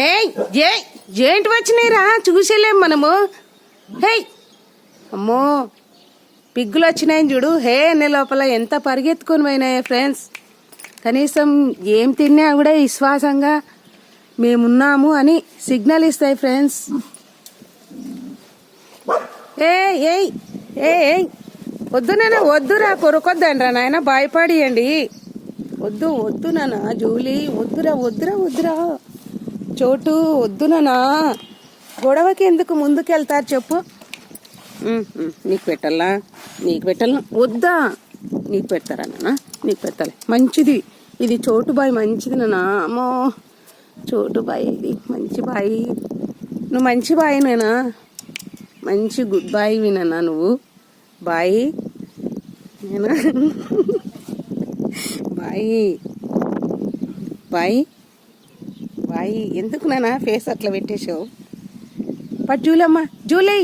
హే ఏంటి వచ్చినాయిరా చూసేలేం మనము. హే అమ్మో పిగ్గులు వచ్చినాయని చూడు. హే అనే లోపల ఎంత పరిగెత్తుకొని పోయినాయే ఫ్రెండ్స్. కనీసం ఏం తిన్నా కూడా విశ్వాసంగా మేమున్నాము అని సిగ్నల్ ఇస్తాయి ఫ్రెండ్స్. వద్దు నాన్న, వద్దురా, కొరకొద్దండ్రా నాయన, భయపడియండి. వద్దు నాన్న, జూలీ వద్దురా చోటు వద్దు నాన్న. గొడవకి ఎందుకు ముందుకెళ్తారు చెప్పు. నీకు పెట్టాలా వద్దా? నీకు పెడతారా నాన్న? నీకు పెట్టాలి. మంచిది ఇది చోటు బాయ్, మంచిది నాన్న. అమ్మో చోటు బాయ్, ఇది మంచి బాయ్. నువ్వు మంచి బాయ్ నేనా, మంచి గుడ్ బాయ్ వినన్నా నువ్వు. బాయ్ నేనా బాయ్ ఎందుకు నాన్న ఫేస్ అట్లా పెట్టేశావు? పట్టు జూలమ్మ, జూలీ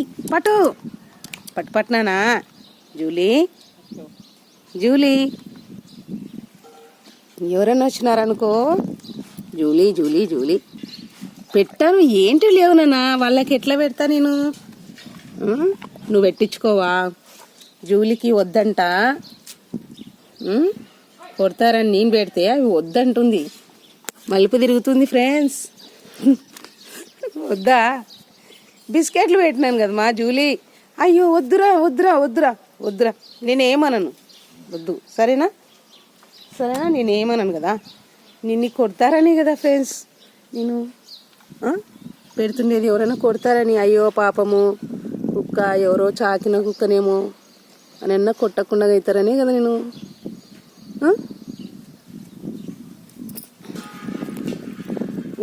పట్టునానా. జూలీ ఎవరన్నా వచ్చినారనుకో. జూలీ పెట్టాను ఏంటి లేవు నాన్న, వాళ్ళకి ఎట్లా పెడతా నేను? నువ్వు పెట్టించుకోవా? జూలీకి వద్దంట, కొడతారని నేను పెడితే అవి వద్దంటుంది, మలుపు తిరుగుతుంది ఫ్రెండ్స్. వద్దా? బిస్కెట్లు పెట్టినాను కదా మా జూలీ. అయ్యో వద్దురా నేనేమనను, వద్దు. సరేనా నేనేమనను కదా. నిన్ను కొడతారని కదా ఫ్రెండ్స్ నేను పెడుతుండేది. ఎవరైనా కొడతారని, అయ్యో పాపము కుక్క, ఎవరో చాకిన కుక్కనేమో అని అన్నా కొట్టకుండా అవుతారని కదా నేను.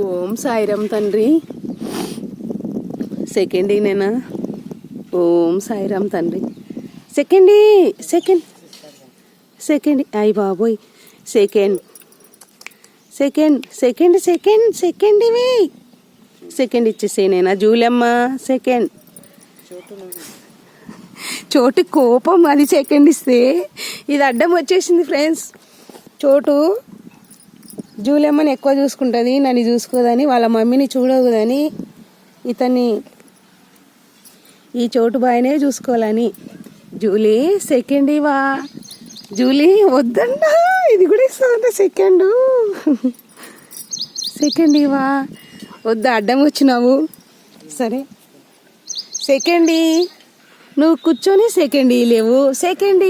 ఓం సాయిరామ్ తండ్రి. సెకండ్ నేనా? ఓం సాయిరామ్ తండ్రి. సెకండ్ అయ్య బాబోయ్. సెకండ్ ఇచ్చేసేనేనా జూలమ్మ? సెకండ్ చోటు కోపం, అది సెకండ్ ఇస్తే ఇది అడ్డం వచ్చేసింది ఫ్రెండ్స్. చోటు జూలమ్మని ఎక్కువ చూసుకుంటుంది, నన్ను చూసుకోదని, వాళ్ళ మమ్మీని చూడకూడదని ఇతన్ని, ఈ చోటు బాయనే చూసుకోవాలని. జూలీ సెకండ్ ఇవా? జూలీ వద్దంట, ఇది కూడా ఇస్తుందంట సెకండ్ ఇవా? వద్దా, అడ్డం వచ్చినావు. సరే సెకండ్ నువ్వు కూర్చొని సెకండ్ లేవు. సెకండ్